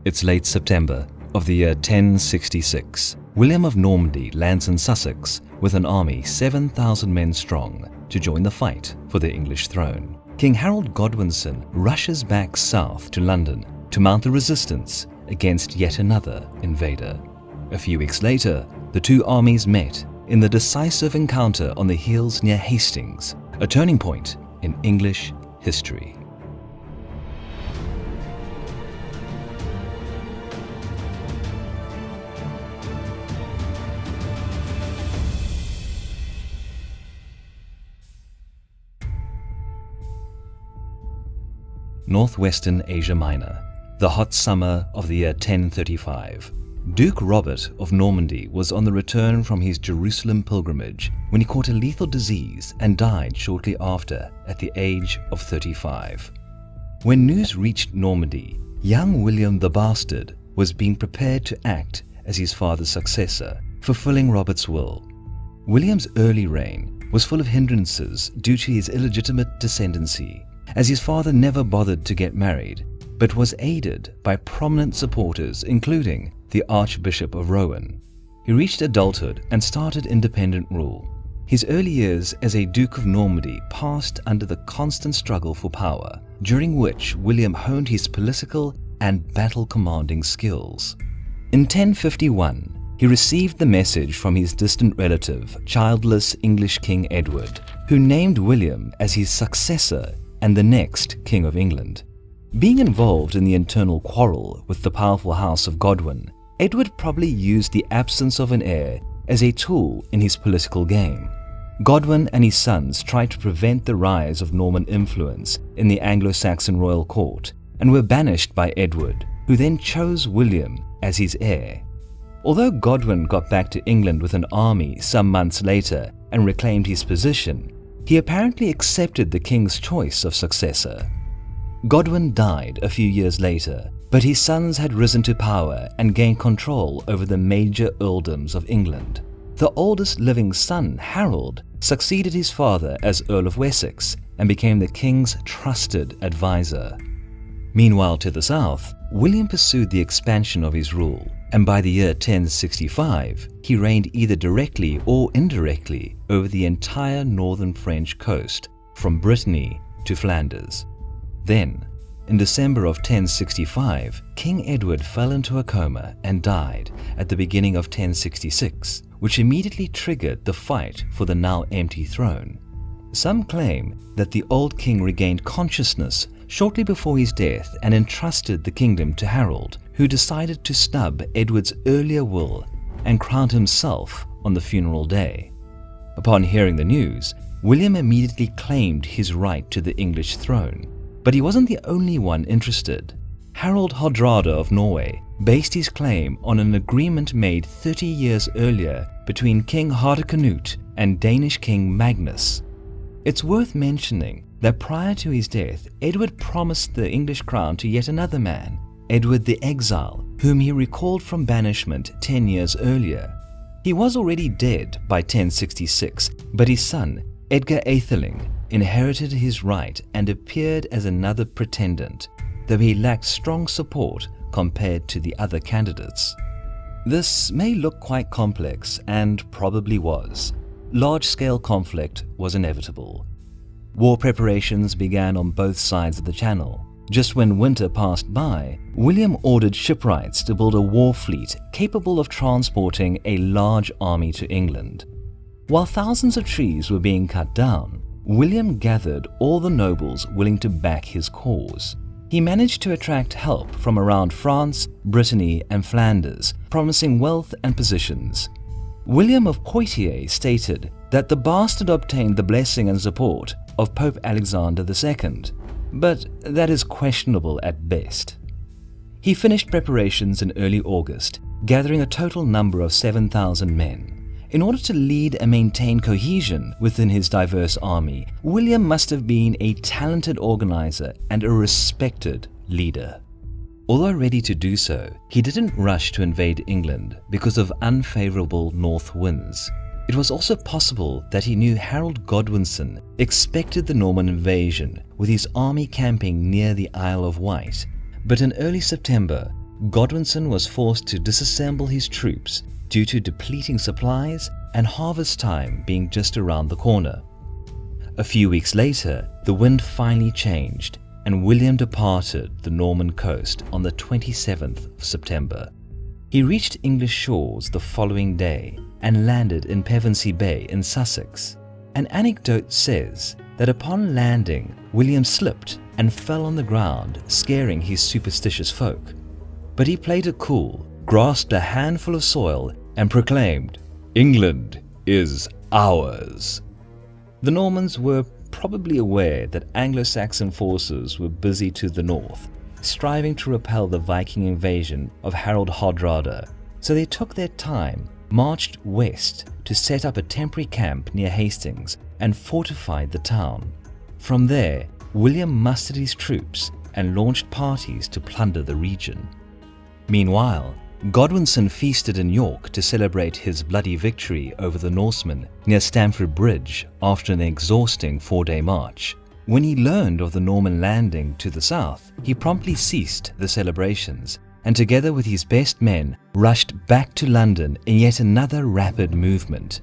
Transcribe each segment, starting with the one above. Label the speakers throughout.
Speaker 1: It's late September of the year 1066. William of Normandy lands in Sussex with an army 7,000 men strong to join the fight for the English throne. King Harold Godwinson rushes back south to London to mount the resistance against yet another invader. A few weeks later, the two armies met in the decisive encounter on the hills near Hastings, a turning point in English history. Northwestern Asia Minor, the hot summer of the year 1035. Duke Robert of Normandy was on the return from his Jerusalem pilgrimage when he caught a lethal disease and died shortly after at the age of 35. When news reached Normandy, young William the Bastard was being prepared to act as his father's successor, fulfilling Robert's will. William's early reign was full of hindrances due to his illegitimate descendancy, as his father never bothered to get married, but was aided by prominent supporters including the Archbishop of Rouen. He reached adulthood and started independent rule. His early years as a Duke of Normandy passed under the constant struggle for power, during which William honed his political and battle-commanding skills. In 1051, he received the message from his distant relative, childless English King Edward, who named William as his successor and the next King of England. Being involved in the internal quarrel with the powerful House of Godwin, Edward probably used the absence of an heir as a tool in his political game. Godwin and his sons tried to prevent the rise of Norman influence in the Anglo-Saxon royal court and were banished by Edward, who then chose William as his heir. Although Godwin got back to England with an army some months later and reclaimed his position, he apparently accepted the king's choice of successor. Godwin died a few years later, but his sons had risen to power and gained control over the major earldoms of England. The oldest living son, Harold, succeeded his father as Earl of Wessex and became the king's trusted advisor. Meanwhile, to the south, William pursued the expansion of his rule, and by the year 1065, he reigned either directly or indirectly over the entire northern French coast, from Brittany to Flanders. Then, in December of 1065, King Edward fell into a coma and died at the beginning of 1066, which immediately triggered the fight for the now empty throne. Some claim that the old king regained consciousness shortly before his death and entrusted the kingdom to Harold, who decided to snub Edward's earlier will and crowned himself on the funeral day. Upon hearing the news, William immediately claimed his right to the English throne. But he wasn't the only one interested. Harald Hardrada of Norway based his claim on an agreement made 30 years earlier between King Hardicanute and Danish King Magnus. It's worth mentioning that prior to his death, Edward promised the English crown to yet another man, Edward the Exile, whom he recalled from banishment 10 years earlier. He was already dead by 1066, but his son, Edgar Atheling, inherited his right and appeared as another pretendant, though he lacked strong support compared to the other candidates. This may look quite complex, and probably was. Large-scale conflict was inevitable. War preparations began on both sides of the Channel. Just when winter passed by, William ordered shipwrights to build a war fleet capable of transporting a large army to England. While thousands of trees were being cut down, William gathered all the nobles willing to back his cause. He managed to attract help from around France, Brittany, and Flanders, promising wealth and positions. William of Poitiers stated that the bastard obtained the blessing and support of Pope Alexander II, but that is questionable at best. He finished preparations in early August, gathering a total number of 7,000 men. In order to lead and maintain cohesion within his diverse army, William must have been a talented organizer and a respected leader. Although ready to do so, he didn't rush to invade England because of unfavorable north winds. It was also possible that he knew Harold Godwinson expected the Norman invasion with his army camping near the Isle of Wight. But in early September, Godwinson was forced to disassemble his troops due to depleting supplies and harvest time being just around the corner. A few weeks later, the wind finally changed and William departed the Norman coast on the 27th of September. He reached English shores the following day and landed in Pevensey Bay in Sussex. An anecdote says that upon landing, William slipped and fell on the ground, scaring his superstitious folk. But he played it cool, grasped a handful of soil and proclaimed, "England is ours." The Normans were probably aware that Anglo-Saxon forces were busy to the north, striving to repel the Viking invasion of Harold Hardrada, so they took their time, marched west to set up a temporary camp near Hastings and fortified the town. From there, William mustered his troops and launched parties to plunder the region. Meanwhile, Godwinson feasted in York to celebrate his bloody victory over the Norsemen near Stamford Bridge after an exhausting 4-day march. When he learned of the Norman landing to the south, he promptly ceased the celebrations and together with his best men rushed back to London in yet another rapid movement.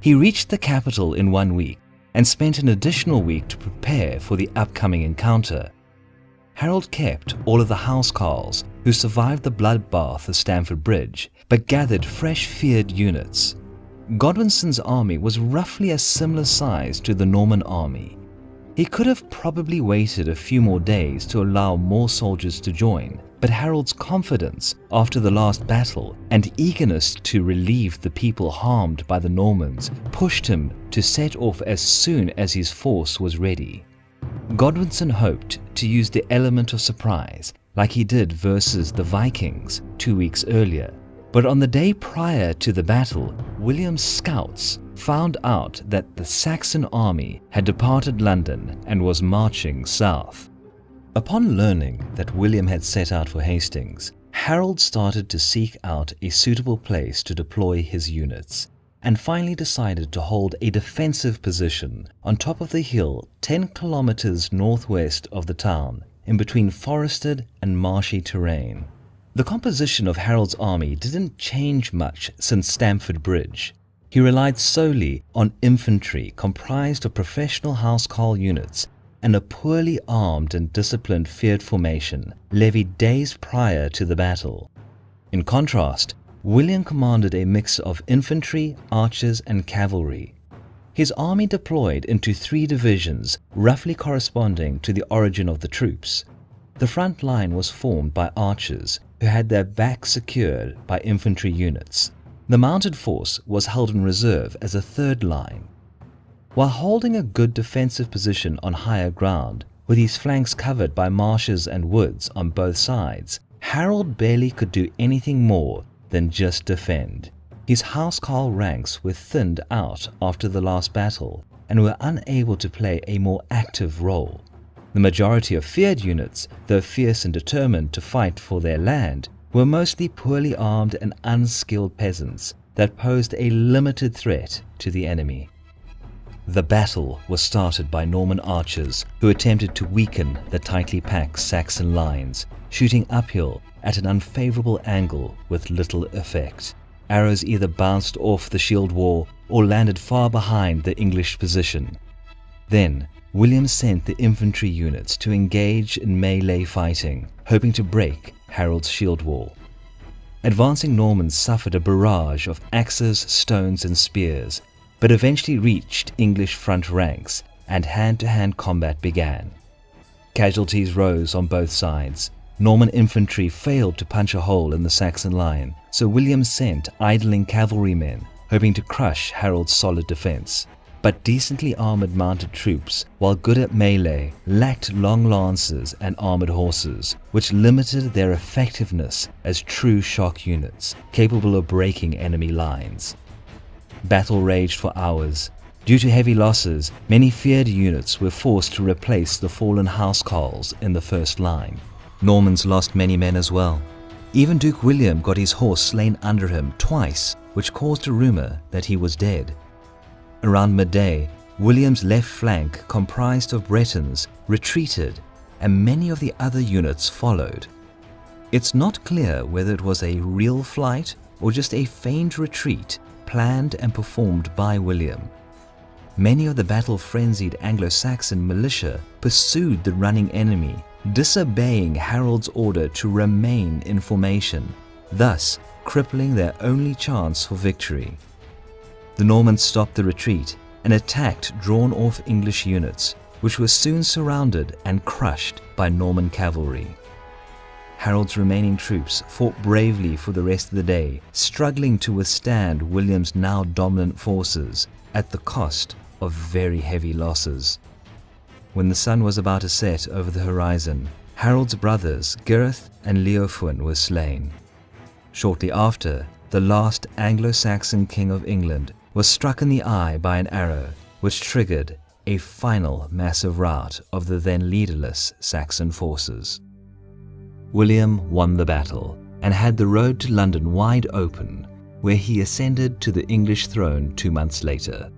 Speaker 1: He reached the capital in 1 week and spent an additional week to prepare for the upcoming encounter. Harold kept all of the housecarls who survived the bloodbath of Stamford Bridge, but gathered fresh feared units. Godwinson's army was roughly a similar size to the Norman army. He could have probably waited a few more days to allow more soldiers to join, but Harold's confidence after the last battle and eagerness to relieve the people harmed by the Normans pushed him to set off as soon as his force was ready. Godwinson hoped to use the element of surprise like he did versus the Vikings 2 weeks earlier, but on the day prior to the battle, William's scouts found out that the Saxon army had departed London and was marching south. Upon learning that William had set out for Hastings, Harold started to seek out a suitable place to deploy his units, and finally decided to hold a defensive position on top of the hill 10 kilometers northwest of the town, in between forested and marshy terrain. The composition of Harold's army didn't change much since Stamford Bridge. He relied solely on infantry comprised of professional housecarl units and a poorly armed and disciplined feared formation levied days prior to the battle. In contrast, William commanded a mix of infantry, archers, and cavalry. His army deployed into 3 divisions, roughly corresponding to the origin of the troops. The front line was formed by archers, who had their backs secured by infantry units. The mounted force was held in reserve as a third line. While holding a good defensive position on higher ground, with his flanks covered by marshes and woods on both sides, Harold barely could do anything more than just defend. His housecarl ranks were thinned out after the last battle and were unable to play a more active role. The majority of feared units, though fierce and determined to fight for their land, were mostly poorly armed and unskilled peasants that posed a limited threat to the enemy. The battle was started by Norman archers who attempted to weaken the tightly packed Saxon lines, shooting uphill at an unfavorable angle with little effect. Arrows either bounced off the shield wall or landed far behind the English position. Then, William sent the infantry units to engage in melee fighting, hoping to break Harold's shield wall. Advancing Normans suffered a barrage of axes, stones, and spears, but eventually reached English front ranks and hand-to-hand combat began. Casualties rose on both sides. Norman infantry failed to punch a hole in the Saxon line, so William sent idling cavalrymen, hoping to crush Harold's solid defense. But decently armored mounted troops, while good at melee, lacked long lances and armored horses, which limited their effectiveness as true shock units, capable of breaking enemy lines. Battle raged for hours. Due to heavy losses, many feared units were forced to replace the fallen housecarls in the first line. Normans lost many men as well. Even Duke William got his horse slain under him twice, which caused a rumor that he was dead. Around midday, William's left flank, comprised of Bretons, retreated, and many of the other units followed. It's not clear whether it was a real flight or just a feigned retreat planned and performed by William. Many of the battle-frenzied Anglo-Saxon militia pursued the running enemy, disobeying Harold's order to remain in formation, thus crippling their only chance for victory. The Normans stopped the retreat and attacked drawn-off English units, which were soon surrounded and crushed by Norman cavalry. Harold's remaining troops fought bravely for the rest of the day, struggling to withstand William's now dominant forces at the cost of very heavy losses. When the sun was about to set over the horizon, Harold's brothers Gareth and Leofwin were slain. Shortly after, the last Anglo-Saxon king of England was struck in the eye by an arrow, which triggered a final massive rout of the then leaderless Saxon forces. William won the battle and had the road to London wide open, where he ascended to the English throne 2 months later.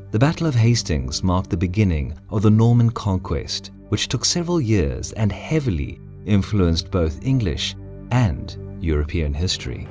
Speaker 1: The Battle of Hastings marked the beginning of the Norman conquest, which took several years and heavily influenced both English and European history.